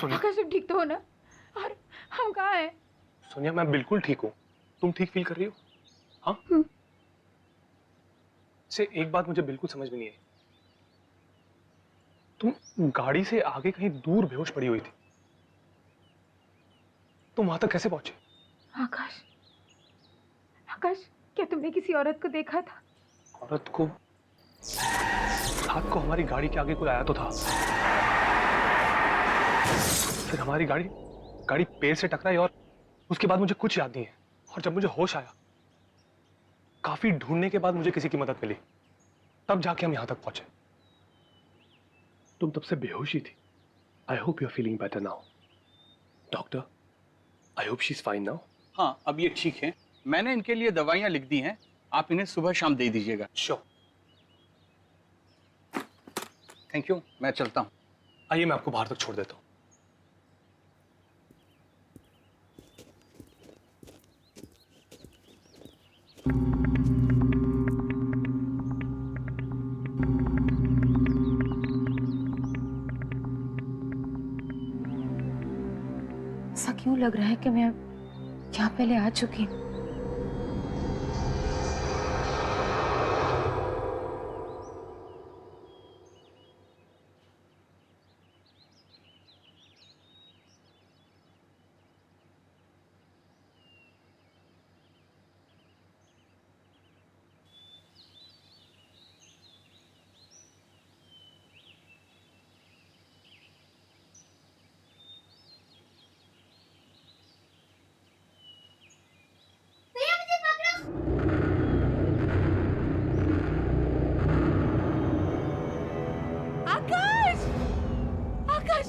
सोनिया, आकाश तुम ठीक तो हो ना? और हम कहाँ हैं? सोनिया मैं बिल्कुल ठीक हूँ। तुम ठीक फील कर रही हो? हाँ? से एक बात मुझे बिल्कुल समझ में नहीं आई। तुम गाड़ी से आगे कहीं दूर बेहोश पड़ी हुई थी, तुम वहां तक कैसे पहुंचे? आकाश, आकाश, क्या तुमने किसी औरत को देखा था? औरत को? रात को हमारी गाड़ी के आगे कोई आया तो था, फिर हमारी गाड़ी गाड़ी पेड़ से टकराई और उसके बाद मुझे कुछ याद नहीं है। और जब मुझे होश आया, काफी ढूंढने के बाद मुझे किसी की मदद मिली, तब जाके हम यहां तक पहुंचे। तुम तब से बेहोश ही थी। I hope you are feeling better now. Doctor, I hope she is fine now. हाँ, अब ये ठीक है। मैंने इनके लिए दवाइयाँ लिख दी हैं, आप इन्हें सुबह शाम दे दीजिएगा। श्योर। थैंक यू, मैं चलता हूँ। आइए मैं आपको बाहर तक छोड़ देता हूँ। ऐसा क्यों लग रहा है कि मैं यहाँ पहले आ चुकी हूँ? आकाश! आकाश!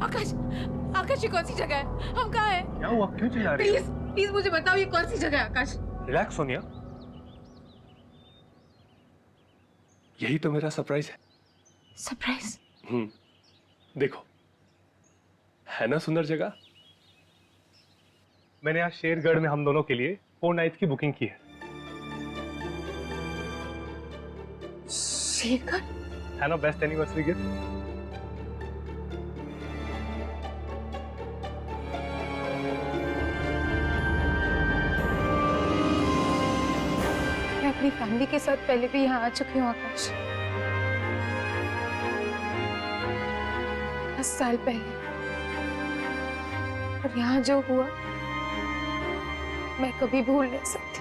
आकाश! आकाश, ये कौन सी जगह है? हम कहाँ हैं? क्या हुआ? क्यों चिल्ला रही प्लीज, प्लीज मुझे बताओ ये कौन सी जगह है आकाश? रिलैक्स सोनिया, यही तो मेरा सरप्राइज है। सरप्राइज? देखो, है ना सुंदर जगह। मैंने आज शेरगढ़ में हम दोनों के लिए 4 नाइट्स की बुकिंग की है। शेरगढ़? है ना बेस्ट एनिवर्सरी गिफ्ट? मैं अपनी फैमिली के साथ पहले भी यहाँ आ चुकी हूँ आकाश। 10 साल पहले। और यहाँ जो हुआ मैं कभी भूल नहीं सकती।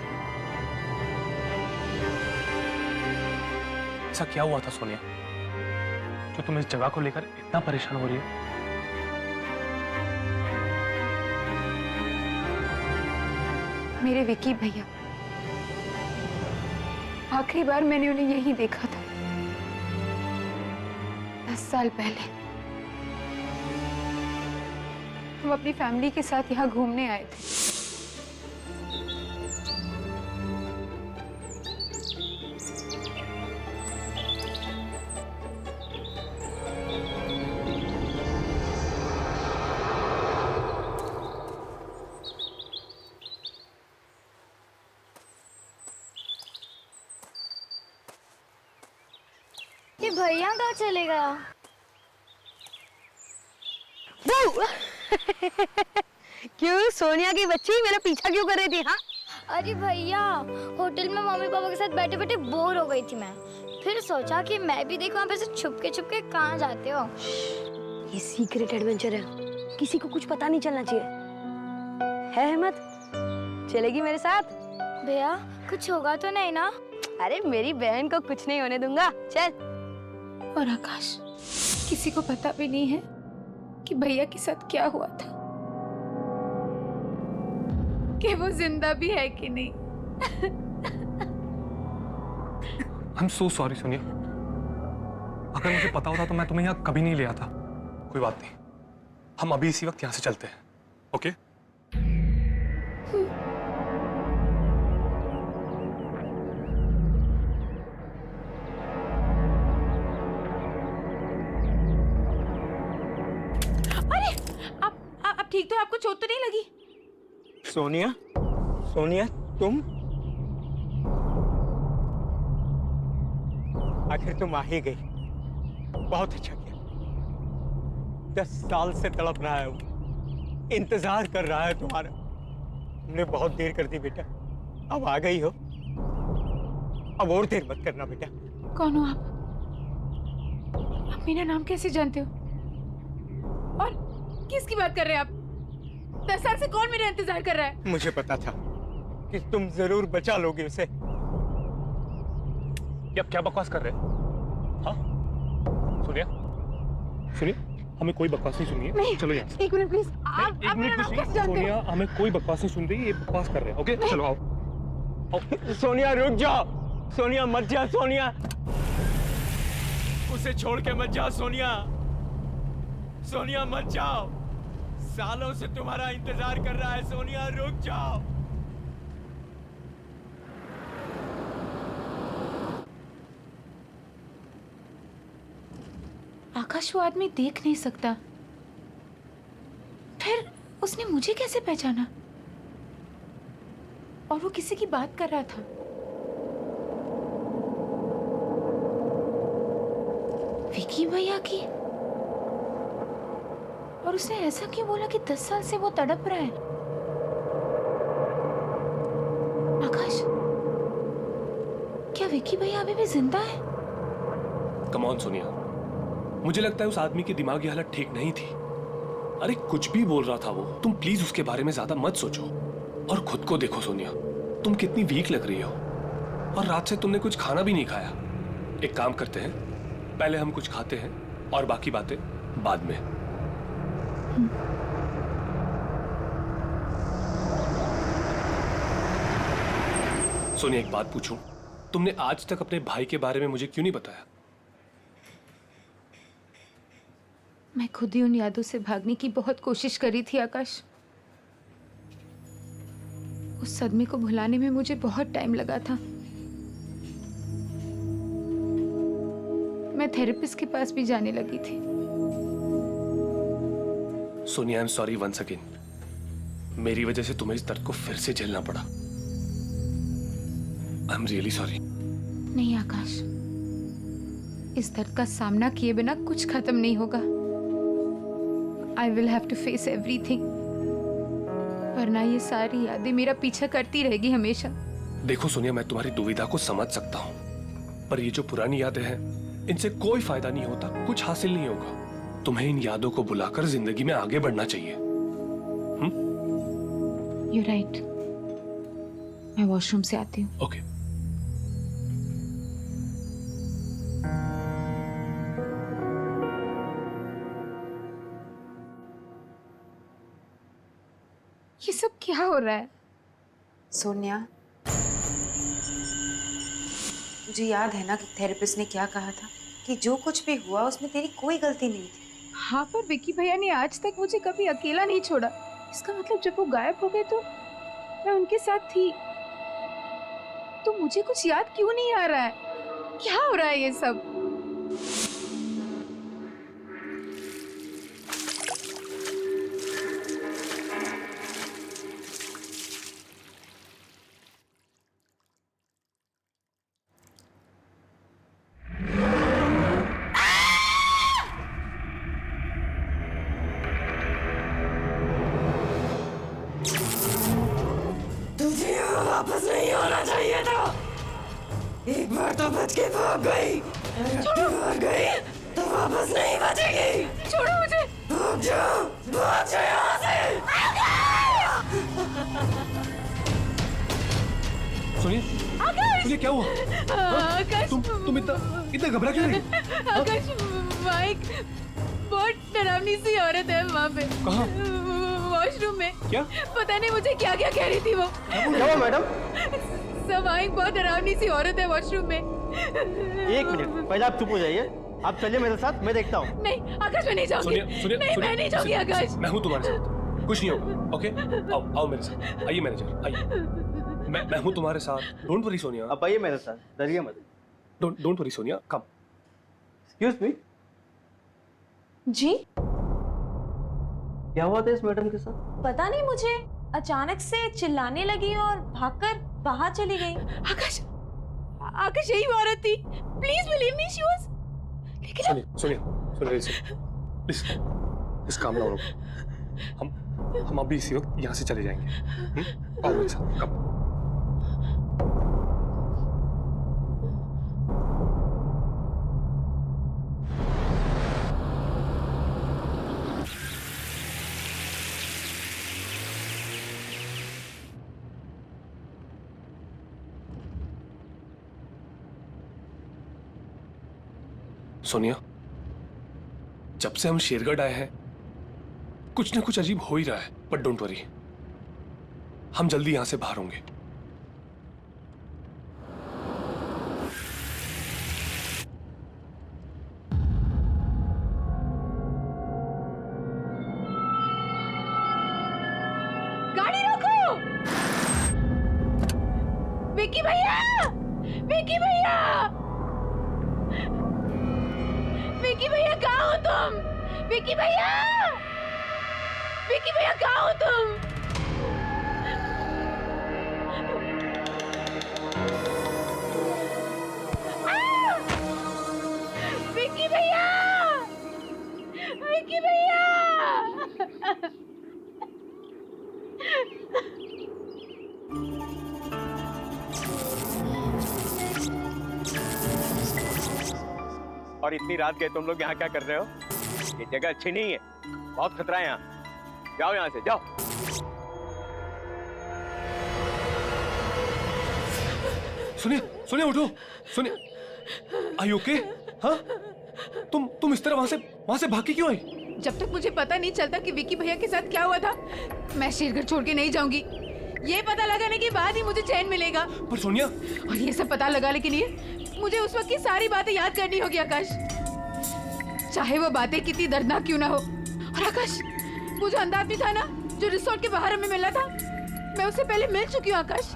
ऐसा क्या हुआ था सोनिया, जो तुम इस जगह को लेकर इतना परेशान हो रही हो? मेरे विकी भैया, आखिरी बार मैंने उन्हें यही देखा था 10 साल पहले। हम अपनी फैमिली के साथ यहाँ घूमने आए थे। ये भैया कहाँ चले गया? क्यों सोनिया की बच्ची मेरा पीछा क्यों कर रही थी? हाँ, अरे भैया, होटल में मम्मी पापा के साथ बैठे बैठे बोर हो गई थी मैं। फिर सोचा कि मैं भी देखूं आप ऐसे छुप के कहाँ जाते हो। ये सीक्रेट एडवेंचर है, किसी को कुछ पता नहीं चलना चाहिए। है हिम्मत? चलेगी मेरे साथ? भैया कुछ होगा तो नहीं ना? अरे मेरी बहन को कुछ नहीं होने दूंगा, चल। और आकाश, किसी को पता भी नहीं है कि भैया के साथ क्या हुआ था, कि वो जिंदा भी है कि नहीं। I am so sorry Sonia, अगर मुझे पता होता तो मैं तुम्हें यहाँ कभी नहीं ले आता। कोई बात नहीं, हम अभी इसी वक्त यहाँ से चलते हैं। ओके? आप ठीक तो? आपको चोट तो नहीं लगी? सोनिया, सोनिया तुम? आखिर तुम आ ही गई, बहुत अच्छा किया। 10 साल से तड़प रहा है वो, इंतजार कर रहा है तुम्हारा। तुमने बहुत देर कर दी बेटा, अब आ गई हो, अब और देर मत करना बेटा। कौन हो आप मेरा नाम कैसे जानते हो? और किसकी बात कर रहे हैं आप? 10 साल से कौन मेरा इंतजार कर रहा है? मुझे पता था कि तुम जरूर बचा लोगे उसे। ये आप क्या बकवास कर रहे हैं? हाँ सोनिया, सुनिए, हमें कोई बकवास नहीं सुनिए। नहीं, चलो यहाँ से। एक मिनट प्लीज। आप एक मेरा मिनट नाम कैसे प्लीज। जानते सोनिया, हो? हमें कोई बकवास नहीं सुन रही, ये बकवास कर रहे हैं। ओके चलो आओ। सोनिया रुक जाओ, सोनिया मत जा, सोनिया उसे छोड़ के मत जाओ, सोनिया, सोनिया मत जाओ, सालों से तुम्हारा इंतजार कर रहा है, सोनिया रुक जाओ। आकाश वो आदमी देख नहीं सकता, फिर उसने मुझे कैसे पहचाना? और वो किसी की बात कर रहा था। विकी भैया की। और उसने ऐसा क्यों बोला कि 10 साल से वो तड़प रहा है? आकाश, क्या विकी भैया अभी भी जिंदा है? कम ऑन सोनिया, मुझे लगता है उस आदमी की दिमागी हालत ठीक नहीं थी। अरे कुछ भी बोल रहा था वो, तुम प्लीज उसके बारे में ज्यादा मत सोचो और खुद को देखो सोनिया, तुम कितनी वीक लग रही हो और रात से तुमने कुछ खाना भी नहीं खाया। एक काम करते हैं, पहले हम कुछ खाते हैं और बाकी बातें बाद में। सोनिया एक बात पूछूं, तुमने आज तक अपने भाई के बारे में मुझे क्यों नहीं बताया? मैं खुद ही उन यादों से भागने की बहुत कोशिश करी थी आकाश। उस सदमे को भुलाने में मुझे बहुत टाइम लगा था। मैं थेरेपिस्ट के पास भी जाने लगी थी। Sonia I am sorry once again, मेरी वजह से तुम्हें इस दर्द को फिर से झेलना पड़ा। I am really sorry. नहीं आकाश, इस दर्द का सामना किए बिना कुछ खत्म नहीं होगा। I will have to face everything, वरना ये सारी यादें मेरा पीछा करती रहेगी हमेशा। देखो सोनिया, मैं तुम्हारी दुविधा को समझ सकता हूँ, पर ये जो पुरानी यादें हैं, इनसे कोई फायदा नहीं होता, कुछ हासिल नहीं होगा। तुम्हें इन यादों को बुलाकर जिंदगी में आगे बढ़ना चाहिए। You're right. मैं वॉशरूम से आती हूँ। ओके। ये सब क्या हो रहा है? सोनिया, मुझे याद है ना कि थेरेपिस्ट ने क्या कहा था कि जो कुछ भी हुआ उसमें तेरी कोई गलती नहीं थी। हाँ, पर विकी भैया ने आज तक मुझे कभी अकेला नहीं छोड़ा। इसका मतलब जब वो गायब हो गए तो मैं उनके साथ थी। तो मुझे कुछ याद क्यों नहीं आ रहा है? क्या हो रहा है ये सब? तुझे वापस नहीं आना चाहिए था। एक बार तो बच के भाग गई, भाग गई तो वापस नहीं बचेगी। छोड़ो मुझे। भाग जाओ यहाँ से। सोनिया, सोनिया क्या हुआ? आकाश, तुम इतना घबरा क्यों रही? आकाश, माइक, बहुत डरावनी सी औरत है वहाँ पे। कहाँ? वॉशरूम में। क्या? पता नहीं मुझे क्या क्या कह रही थी वो। क्या मैडम? सब माइक, बहुत डरावनी सी औरत है वॉशरूम में। एक मिनट, पहले आप चुप हो जाइए। आप चलिए मेरे साथ, मैं देखता हूँ। नहीं आकाश, मैं नहीं जाऊंगी। सोनिया, सोनिया, नहीं, मैं नहीं जाऊंगी आकाश। मैं हूँ तुम्हारे साथ, कुछ नहीं होगा। ओके, आओ मेरे साथ। आइए मैनेजर, आइए। मैं हूँ तुम्हारे साथ। Don't worry Sonia. आप आइए मेरे साथ, डरिए मत। Don't worry Sonia, come. Excuse me, जी? क्या हुआ था इस मैडम के साथ? पता नहीं मुझे, अचानक से चिल्लाने लगी और भागकर बाहर चली गई। आकाश, आकाश यही वो औरत थी। Please believe me, she was. लेकिन सोनिया, प्लीज इस काम डाउन हम अभी इसी वक्त यहाँ से चले जाएंगे। आओ मेरे साथ, कब? सोनिया, जब से हम शेरगढ़ आए हैं कुछ ना कुछ अजीब हो ही रहा है, बट डोंट वरी, हम जल्दी यहां से बाहर होंगे। गाड़ी रोको! विक्की भैया! विक्की भैया! विक्की भैया कहाँ हो तुम? विक्की भैया! विक्की भैया कहाँ हो तुम? विक्की भैया! विक्की भैया! और इतनी रात गए तुम लोग यहाँ क्या कर रहे हो? ये जगह अच्छी नहीं है, बहुत खतरा है यहाँ। जाओ यहाँ से, जाओ। सुनिए सुनिए, उठो। सुनिए, आर यू ओके? हाँ, तुम इस तरह वहां से भाग के क्यों आई? जब तक मुझे पता नहीं चलता कि विक्की भैया के साथ क्या हुआ था, मैं शेरगढ़ छोड़ के नहीं जाऊंगी। ये पता लगाने के बाद ही मुझे चैन मिलेगा। पर सोनिया, और ये सब पता लगाने के लिए मुझे उस वक्त की सारी बातें याद करनी होगी आकाश, चाहे वो बातें कितनी दर्दनाक क्यों ना हो। और आकाश, वो जो अंधा आदमी था ना, जो रिसोर्ट के बाहर हमें मिला था, मैं उससे पहले मिल चुकी हूँ आकाश।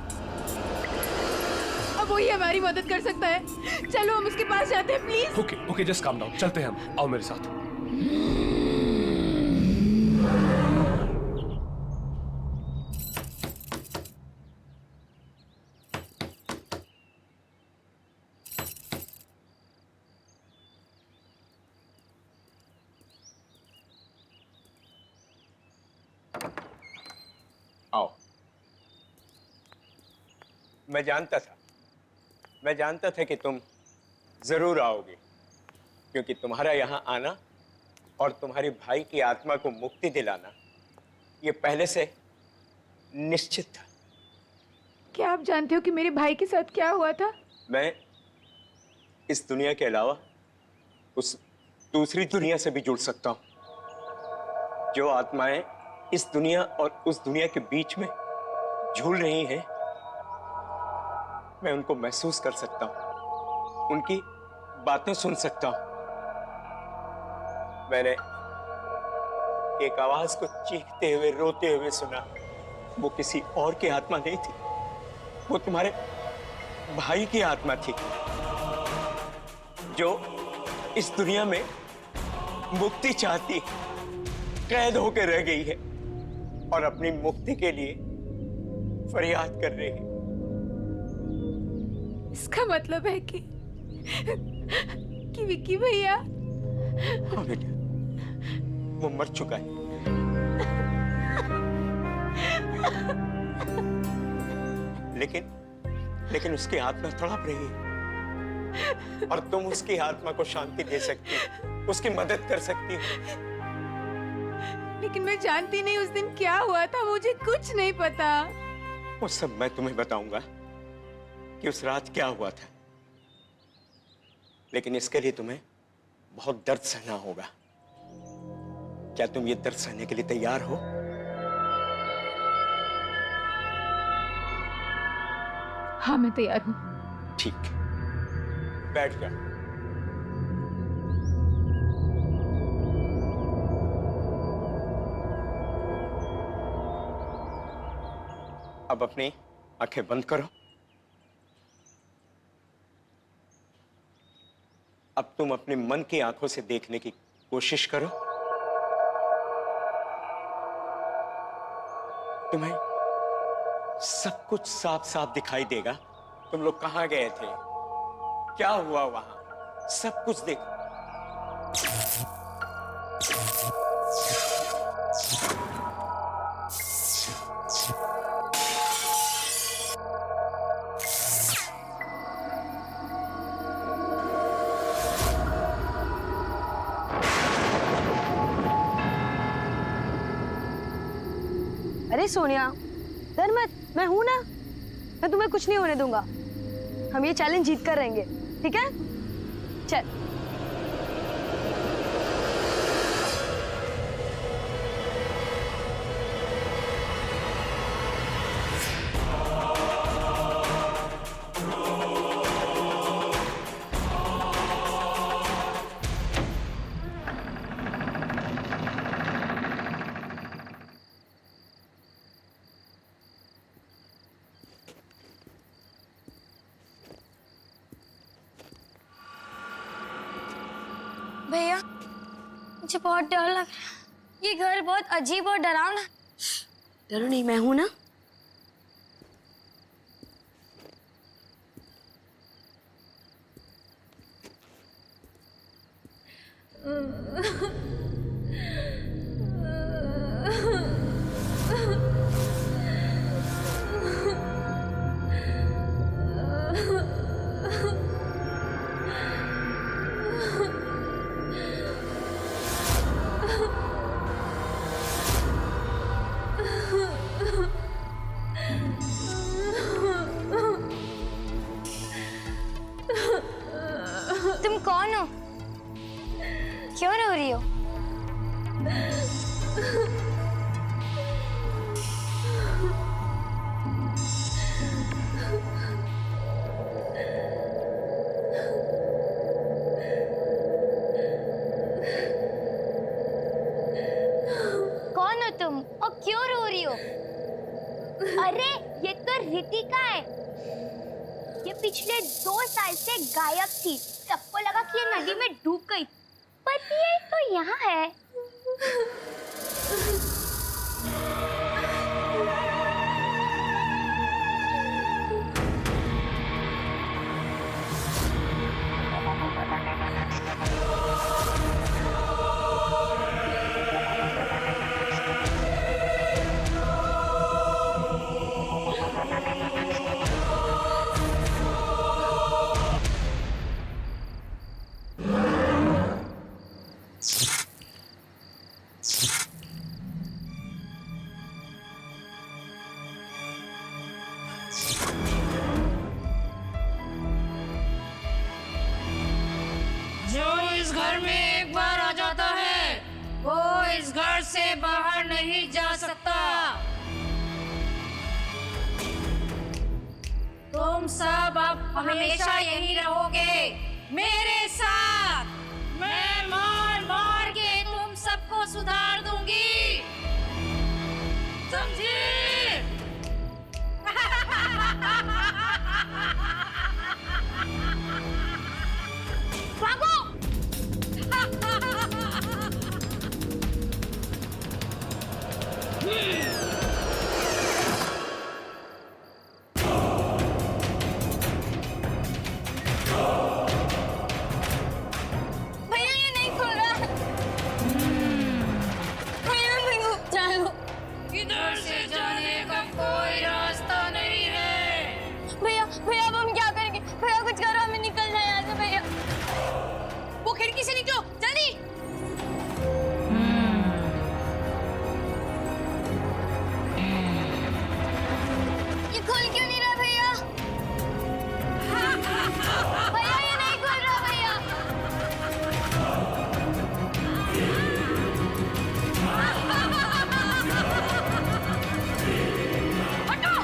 अब वही हमारी मदद कर सकता है। चलो हम उसके पास जाते हैं, please. Okay, just calm down, चलते हैं हम। आओ मेरे साथ। आओ। मैं जानता था कि तुम जरूर आओगे, क्योंकि तुम्हारा यहाँ आना और तुम्हारे भाई की आत्मा को मुक्ति दिलाना ये पहले से निश्चित था। क्या आप जानते हो कि मेरे भाई के साथ क्या हुआ था? मैं इस दुनिया के अलावा उस दूसरी दुनिया से भी जुड़ सकता हूं। जो आत्माएं इस दुनिया और उस दुनिया के बीच में झूल रही हैं, मैं उनको महसूस कर सकता हूं, उनकी बातें सुन सकता हूं। मैंने एक आवाज को चीखते हुए, रोते हुए सुना। वो किसी और की आत्मा नहीं थी, वो तुम्हारे भाई की आत्मा थी, जो इस दुनिया में मुक्ति चाहती, कैद होकर रह गई है और अपनी मुक्ति के लिए फरियाद कर रही है। इसका मतलब है कि विक्की भैया। हाँ बेटा, वो मर चुका है। लेकिन उसकी आत्मा तड़प रही है और तुम उसकी आत्मा को शांति दे सकती हो, उसकी मदद कर सकती हो। लेकिन मैं जानती नहीं उस दिन क्या हुआ था, मुझे कुछ नहीं पता। वो सब मैं तुम्हें बताऊंगा कि उस रात क्या हुआ था, लेकिन इसके लिए तुम्हें बहुत दर्द सहना होगा। क्या तुम ये दर्द सहने के लिए तैयार हो? हाँ, मैं तैयार हूँ। ठीक, बैठ जा। अब अपनी आंखें बंद करो। अब तुम अपने मन की आंखों से देखने की कोशिश करो। तुम्हें सब कुछ साफ साफ दिखाई देगा। तुम लोग कहां गए थे, क्या हुआ वहां, सब कुछ देखो। अरे सोनिया, डर मत, मैं हूं ना, मैं तुम्हें कुछ नहीं होने दूंगा। हम ये चैलेंज जीत कर रहेंगे, ठीक है? चल। भैया, मुझे बहुत डर लग रहा है। ये घर बहुत अजीब और डरावना। डरो नहीं, मैं हूं ना। तुम कौन हो? क्यों रो रही हो? कौन हो तुम और क्यों रो रही हो? अरे ये तो रितिका है। ये पिछले 2 साल से गायब थी। सबको लगा कि ये नदी में डूब गई, पर ये तो यहाँ है। जो इस घर में एक बार आ जाता है वो इस घर से बाहर नहीं जा सकता। तुम सब अब हमेशा यही रहोगे मेरे साथ। मैं मार मार के तुम सबको सुधार दूंगी, समझी? भागो! भैया ये नहीं खुल रहा। भैया भैया चलो। इधर से जाने का कोई रास्ता नहीं है। भैया भैया अब हम क्या करेंगे? भैया कुछ करो, हमें निकलना है यहाँ से। भैया वो खिड़की से निकलो जल्दी। ये खुल क्यों नहीं रहा भैया? भैया ये नहीं खुल रहा भैया। हटो।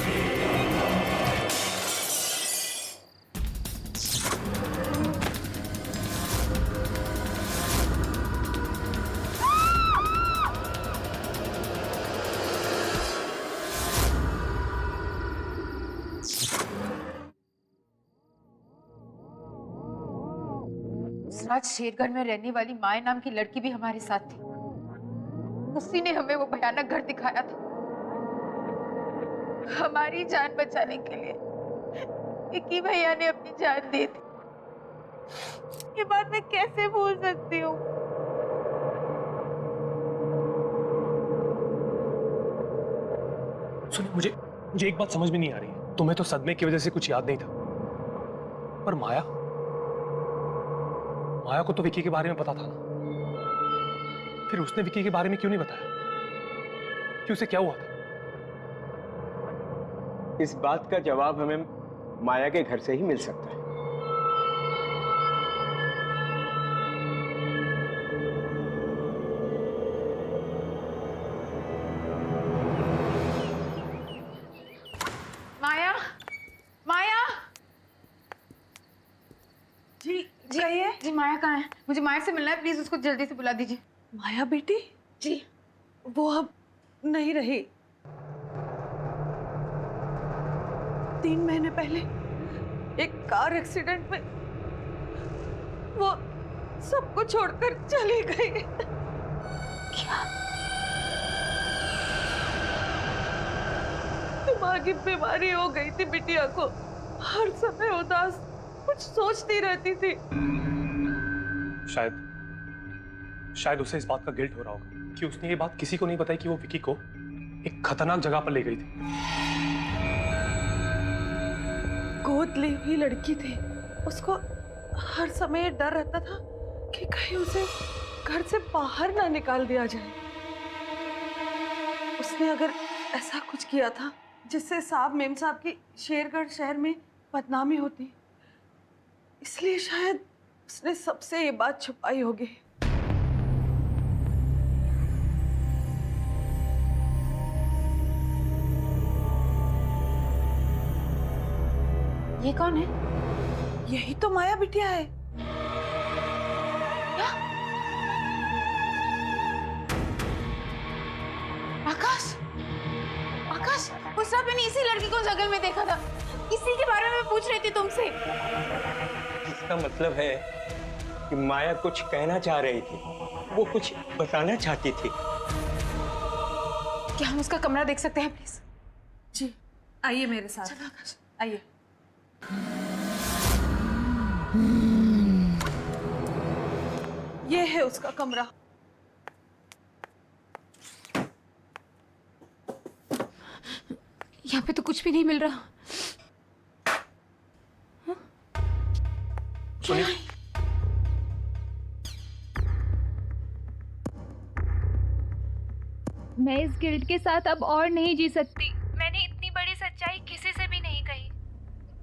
रात शेरगढ़ में रहने वाली माया नाम की लड़की भी हमारे साथ थी। उसी ने हमें वो भयानक घर दिखाया था। हमारी जान बचाने के लिए विक्की भैया ने अपनी जान दे दी। ये बात मैं कैसे भूल सकती हूँ? सुनिए, मुझे एक बात समझ में नहीं आ रही। तुम्हें तो सदमे की वजह से कुछ याद नहीं था, पर माया को तो विक्की के बारे में पता था ना। फिर उसने विक्की के बारे में क्यों नहीं बताया कि उसे क्या हुआ था? इस बात का जवाब हमें माया के घर से ही मिल सकता है। माया, माया। जी कहिए। जी माया कहाँ है? मुझे माया से मिलना है, प्लीज उसको जल्दी से बुला दीजिए। माया बेटी जी। वो अब नहीं रही। 3 महीने पहले एक कार एक्सीडेंट में वो सबको छोड़कर चली गई। क्या? दिमागी बीमारी हो गई थी बिटिया को। हर समय उदास, कुछ सोचती रहती थी। शायद उसे इस बात का गिल्ट हो रहा होगा कि उसने ये बात किसी को नहीं बताई कि वो विकी को एक खतरनाक जगह पर ले गई थी। गोद ली हुई लड़की थी। उसको हर समय डर रहता था कि कहीं उसे घर से बाहर ना निकाल दिया जाए। उसने अगर ऐसा कुछ किया था जिससे साहब मेम साहब की शेरगढ़ शहर में बदनामी होती, इसलिए शायद उसने सबसे ये बात छुपाई होगी। ये कौन है? यही तो माया बिटिया है। क्या? आकाश, आकाश, उस रात मैंने इसी लड़की को जंगल में देखा था। इसी के बारे में मैं पूछ रही थी तुमसे। इसका मतलब है कि माया कुछ कहना चाह रही थी, वो कुछ बताना चाहती थी। क्या हम उसका कमरा देख सकते हैं प्लीज? जी आइए मेरे साथ, आइए। ये है उसका कमरा। यहाँ पे तो कुछ भी नहीं मिल रहा। सुनिए, मैं इस गिल्ट के साथ अब और नहीं जी सकती। मैंने इतनी बड़ी सच्चाई किसी से भी नहीं कही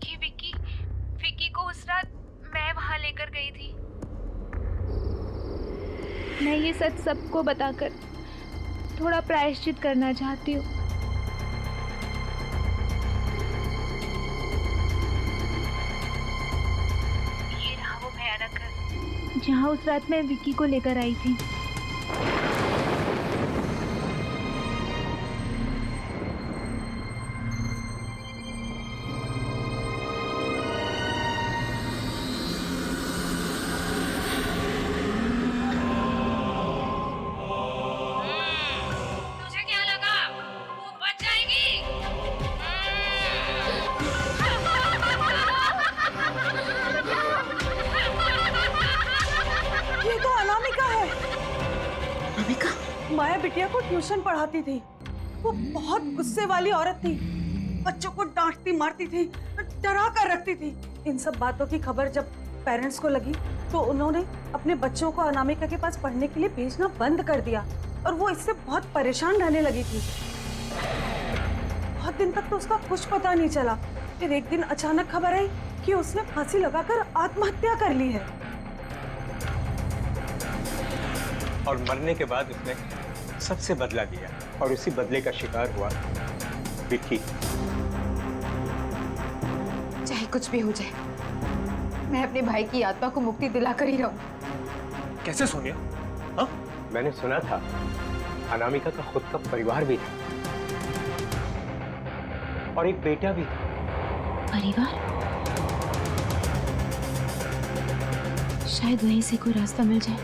कि विकी को उस रात मैं वहां लेकर गई थी। मैं ये सच सबको बताकर थोड़ा प्रायश्चित करना चाहती हूँ। ये रहा वो भयानक घर जहाँ उस रात मैं विकी को लेकर आई थी। ये तो अनामिका है। अनामिका? माया बिटिया को ट्यूशन पढ़ाती थी। वो बहुत गुस्से वाली औरत थी। बच्चों को डांटती मारती थी, डरा कर रखती थी। इन सब बातों की खबर जब पेरेंट्स को लगी तो उन्होंने अपने बच्चों को अनामिका के पास पढ़ने के लिए भेजना बंद कर दिया और वो इससे बहुत परेशान रहने लगी थी। बहुत दिन तक तो उसका कुछ पता नहीं चला। फिर एक दिन अचानक खबर आई कि उसने फांसी लगाकर आत्महत्या कर ली है। और मरने के बाद उसने सबसे बदला लिया और उसी बदले का शिकार हुआ विकी। चाहे कुछ भी हो जाए, मैं अपने भाई की आत्मा को मुक्ति दिलाकर ही रहूं। कैसे सोनिया? हाँ? मैंने सुना था अनामिका का खुद का परिवार भी था और एक बेटा भी था। परिवार? शायद वहीं से कोई रास्ता मिल जाए।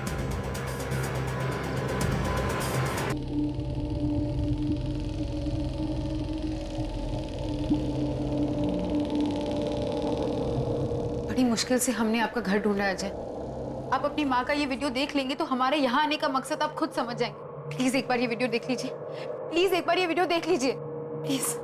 बड़ी मुश्किल से हमने आपका घर ढूंढा है अजय। आप अपनी माँ का ये वीडियो देख लेंगे तो हमारे यहाँ आने का मकसद आप खुद समझ जाएंगे। प्लीज एक बार ये वीडियो देख लीजिए। प्लीज एक बार ये वीडियो देख लीजिए प्लीज।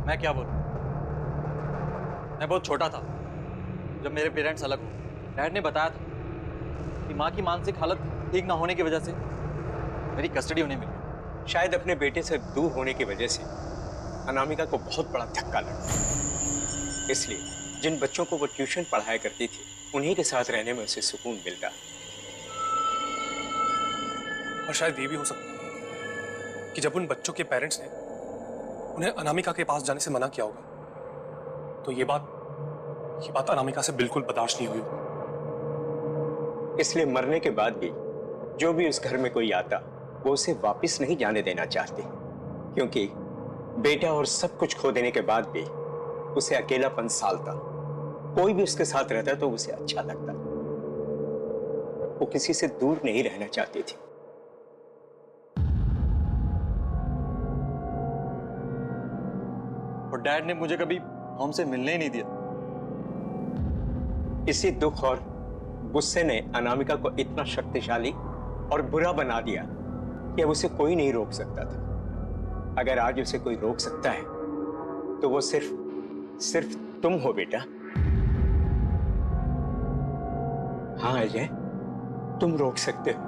मैं क्या बोलूं? मैं बहुत छोटा था जब मेरे पेरेंट्स अलग हुए। डैड ने बताया था कि माँ की मानसिक हालत ठीक ना होने की वजह से मेरी कस्टडी उन्हें मिली। शायद अपने बेटे से दूर होने की वजह से अनामिका को बहुत बड़ा धक्का लगा, इसलिए जिन बच्चों को वो ट्यूशन पढ़ाया करती थी उन्हीं के साथ रहने में उसे सुकून मिल रहा। और शायद ये भी हो सकता है कि जब उन बच्चों के पेरेंट्स ने उन्हें अनामिका के पास जाने से मना किया होगा तो ये बात अनामिका से बिल्कुल बर्दाश्त नहीं हुई होगी। इसलिए मरने के बाद भी जो भी उस घर में कोई आता वो उसे वापस नहीं जाने देना चाहते, क्योंकि बेटा और सब कुछ खो देने के बाद भी उसे अकेलापन सालता। कोई भी उसके साथ रहता तो उसे अच्छा लगता। वो किसी से दूर नहीं रहना चाहती थी। और डैड ने मुझे कभी हमसे मिलने ही नहीं दिया। इसी दुख और गुस्से ने अनामिका को इतना शक्तिशाली और बुरा बना दिया कि अब उसे कोई नहीं रोक सकता था। अगर आज उसे कोई रोक सकता है तो वो सिर्फ तुम हो बेटा। हाँ अजय, तुम रोक सकते हो।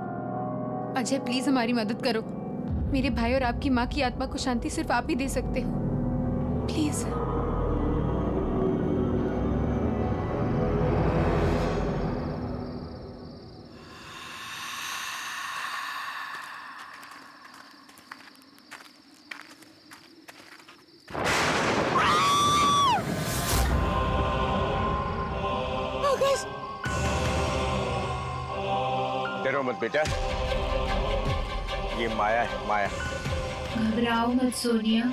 अजय प्लीज हमारी मदद करो। मेरे भाई और आपकी माँ की आत्मा को शांति सिर्फ आप ही दे सकते हो, प्लीज। डरो मत बेटा, ये माया है, माया। घबराओ मत सोनिया,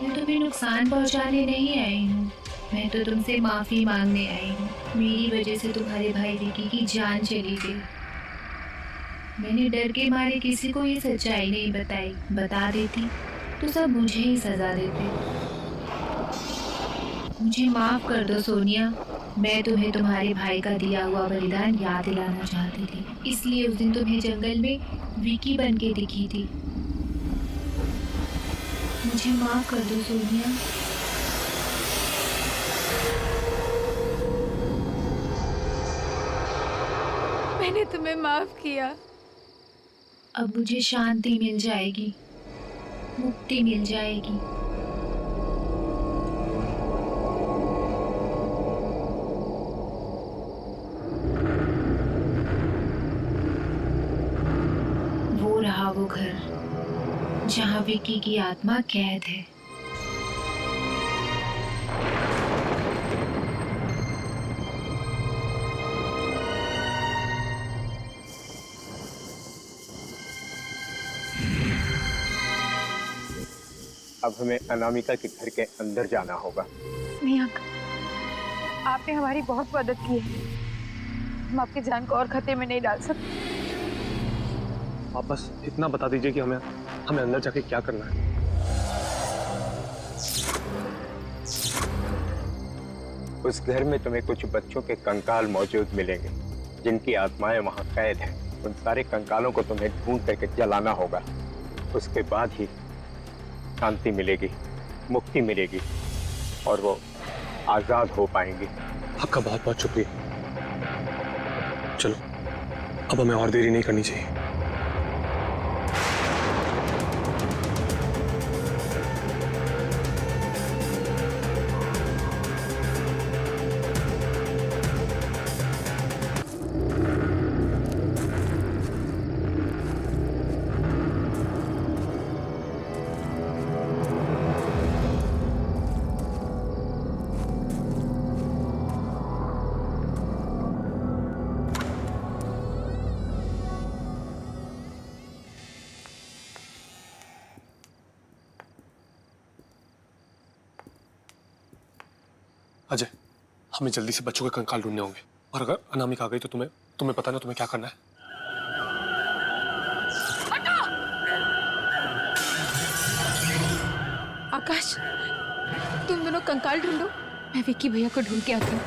मैं तुम्हें नुकसान पहुंचाने नहीं आई हूँ। मैं तो तुमसे माफी मांगने आई हूँ। मेरी वजह से तुम्हारे भाई विकी की जान चली गई। मैंने डर के मारे किसी को ये सच्चाई नहीं बताई। बता देती तो सब मुझे ही सजा देते। मुझे माफ कर दो सोनिया। मैं तुम्हें तुम्हारे भाई का दिया हुआ बलिदान याद दिलाना चाहती थी, इसलिए उस दिन तुम्हें जंगल में विकी बन के दिखी थी। मुझे माफ कर दो सोनिया। मैंने तुम्हें माफ किया। अब मुझे शांति मिल जाएगी, मुक्ति मिल जाएगी। वो रहा वो घर जहाँ विकी की आत्मा कैद है। अब हमें अनामिका के घर के अंदर जाना होगा। नहीं अंकल, आपने हमारी बहुत मदद की है। हम आपकी जान को और खतरे में नहीं डाल सकते। आप बस इतना बता दीजिए कि हमें अंदर जाके क्या करना है। उस घर में तुम्हें कुछ बच्चों के कंकाल मौजूद मिलेंगे जिनकी आत्माएं वहां कैद हैं। उन सारे कंकालों को तुम्हें ढूंढ करके जलाना होगा। उसके बाद ही शांति मिलेगी, मुक्ति मिलेगी और वो आजाद हो पाएंगे। आपका बहुत बहुत शुक्रिया। चलो अब हमें और देरी नहीं करनी चाहिए। अजय, हमें जल्दी से बच्चों के कंकाल ढूंढने होंगे और अगर अनामिका आ गई तो तुम्हें पता ना तुम्हें क्या करना है। आकाश, तुम दोनों कंकाल ढूंढो, मैं विक्की भैया को ढूंढ के आती हूँ।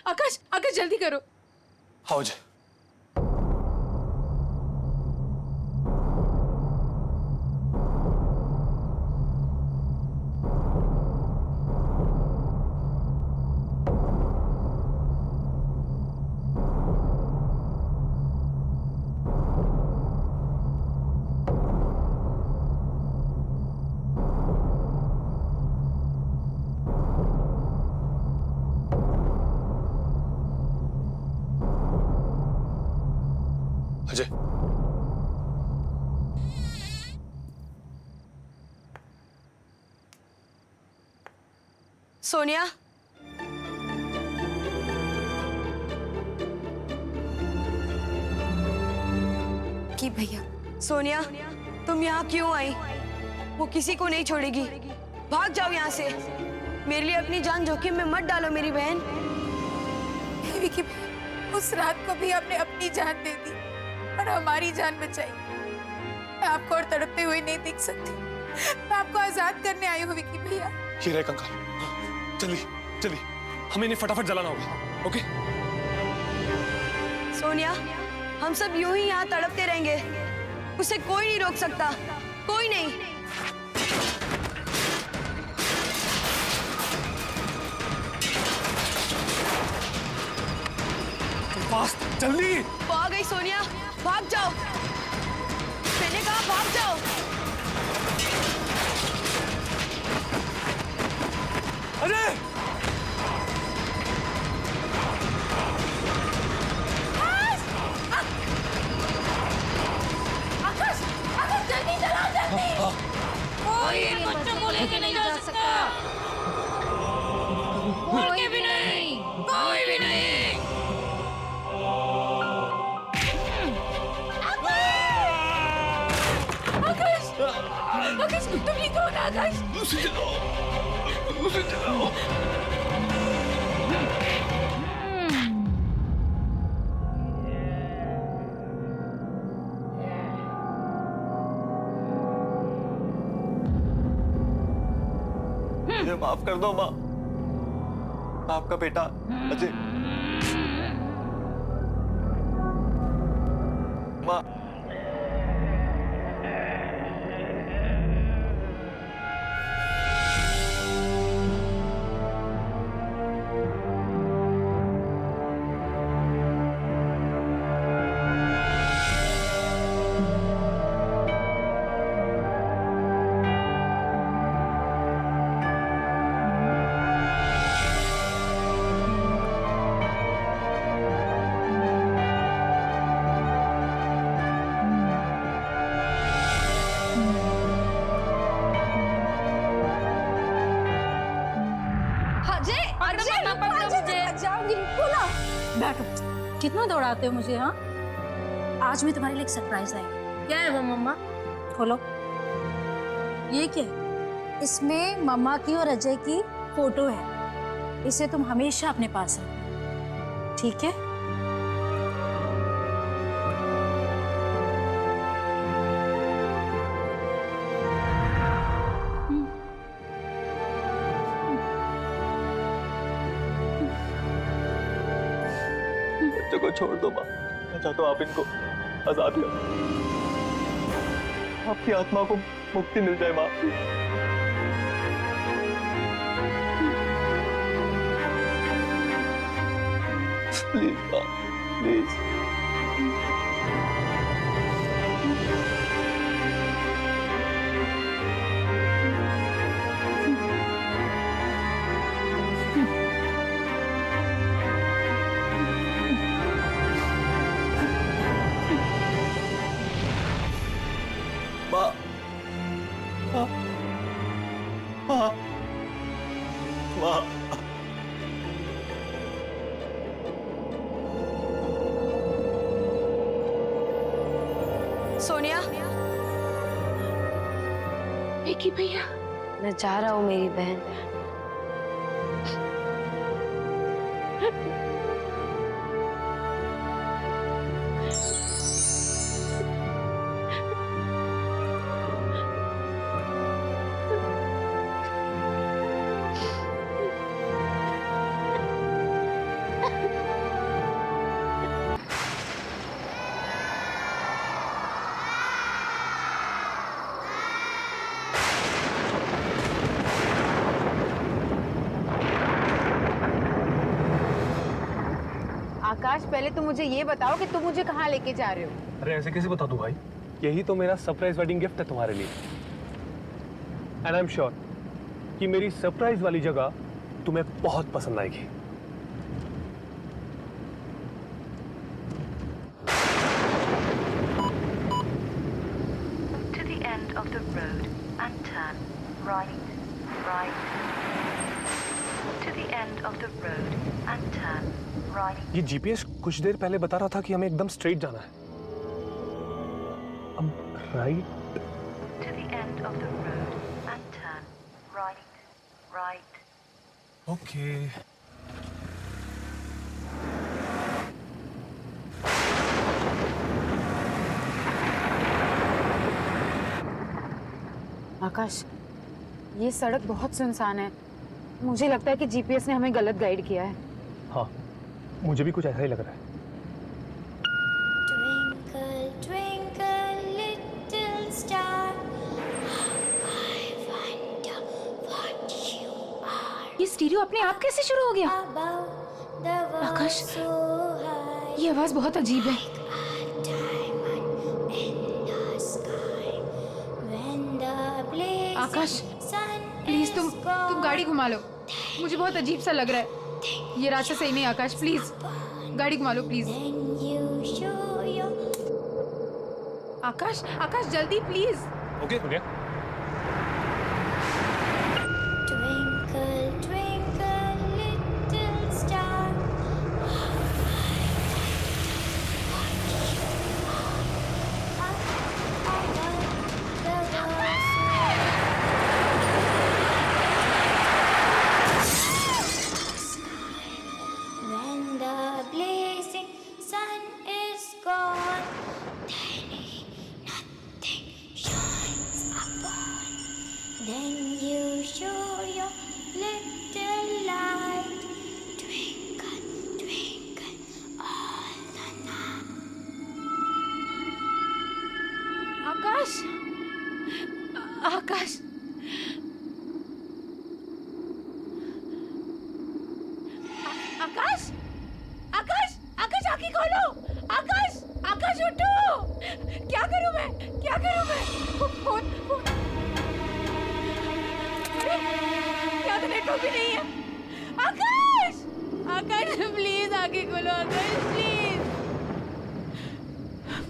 आकाश, आकाश जल्दी करो। हाँ अजय। सोनिया, कि भैया सोनिया, तुम यहाँ क्यों आई? वो किसी को नहीं छोड़ेगी। भाग जाओ यहाँ से। मेरे लिए अपनी जान जोखिम में मत डालो मेरी बहन। विकी, उस रात को भी आपने अपनी जान दे दी और हमारी जान बचाई। मैं आपको और तड़पते हुए नहीं देख सकती। मैं आपको आजाद करने आई हूँ विकी भैया। ये रहे कंकाल। चलिए चलिए, हमें इन्हें फटाफट जलाना होगा। ओके सोनिया, हम सब यूं ही यहाँ तड़पते रहेंगे। उसे कोई नहीं रोक सकता, कोई नहीं। फास्ट, जल्दी। वो आ गई सोनिया, भाग जाओ। मैंने कहा भाग जाओ। अरे जल्दी चलाओ, जल्दी। कोई बच्चों को लेके नहीं जा सकता। कोई भी नहीं, कोई भी नहीं। आकाश, आकाश, तुम ये कौन है आकाश? उसे जलाओ, उसे जलाओ। मुझे माफ कर दो माँ। आपका बेटा अजय। माँ, बैठो। कितना दौड़ाते हो मुझे? हाँ, आज मैं तुम्हारे लिए एक सरप्राइज लाई हूँ। क्या है वो मम्मा? खोलो। ये क्या है? इसमें मम्मा की और अजय की फोटो है। इसे तुम हमेशा अपने पास रखो, ठीक है? बच्चों को छोड़ दो माँ। मैं चाहता हूँ आप इनको आजाद करो। आपकी आत्मा को मुक्ति मिल जाए माँ। प्लीज माँ, प्लीज। माँ, माँ, माँ, माँ। सोनिया, विकी भैया, मैं जा रहा हूँ मेरी बहन। आकाश, पहले तो मुझे ये बताओ कि तुम मुझे कहाँ लेके जा रहे हो? अरे ऐसे कैसे बता दूं भाई? यही तो मेरा सरप्राइज वेडिंग गिफ्ट है तुम्हारे लिए। एंड आई एम श्योर कि मेरी सरप्राइज वाली जगह तुम्हें बहुत पसंद आएगी। To the end of the road and turn right. ये जीपीएस कुछ देर पहले बता रहा था कि हमें एकदम स्ट्रेट जाना है। अब राइट। ओके। आकाश, ये सड़क बहुत सुनसान है। मुझे लगता है कि जीपीएस ने हमें गलत गाइड किया है। हाँ, मुझे भी कुछ ऐसा ही लग रहा है। Twinkle, twinkle, little star, I wonder what you are. ये स्टीरियो अपने आप कैसे शुरू हो गया? Above the world Akash, so high, ये आवाज बहुत अजीब है। a diamond in the sky. When the blazing Akash, sun please is तुम gone, गाड़ी घुमा लो। मुझे बहुत अजीब सा लग रहा है। ये रास्ता सही नहीं। आकाश प्लीज गाड़ी घुमा लो please. then you show your Akash, Akash जल्दी प्लीज। ओके सुनिए। twinkle, twinkle, little star. When the blazing sun is gone, then nothing shines upon. Then you show your little light, twinkle, twinkle all the night. आकाश, आकाश, आकाश, आकाश, आकाश आंखें खोलो। आकाश, आकाश उठो। क्या करूं मैं? क्या करूं मैं? Phone, phone. अरे, क्या तो नेटवर्क भी नहीं है। आकाश, आकाश प्लीज आंखें खोलो। आकाश प्लीज।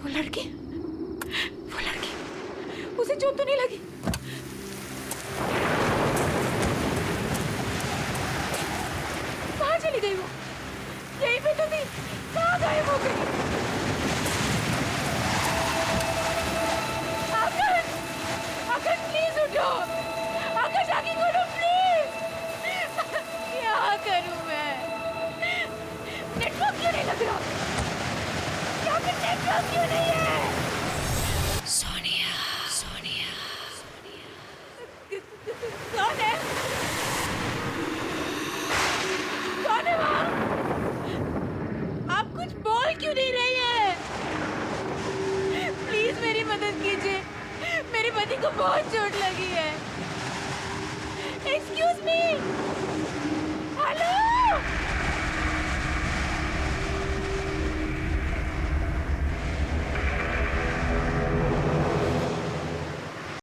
वो लड़की, उसे चोट तो नहीं लगी? कहाँ चली गई वो? यहीं पे तो थी। कहाँ गायब हो गई? आकाश, आकाश प्लीज उठो। आकाश आगे खोलो प्लीज। क्या करूं मैं? नेटवर्क क्यों नहीं लग रहा? यहाँ पे नेटवर्क क्यों नहीं है? सोनिया, सोनिया, कौन है? कौन है वहाँ? आप कुछ बोल क्यों नहीं रही है? प्लीज मेरी मदद कीजिए। मेरे पति को बहुत चोट लगी है।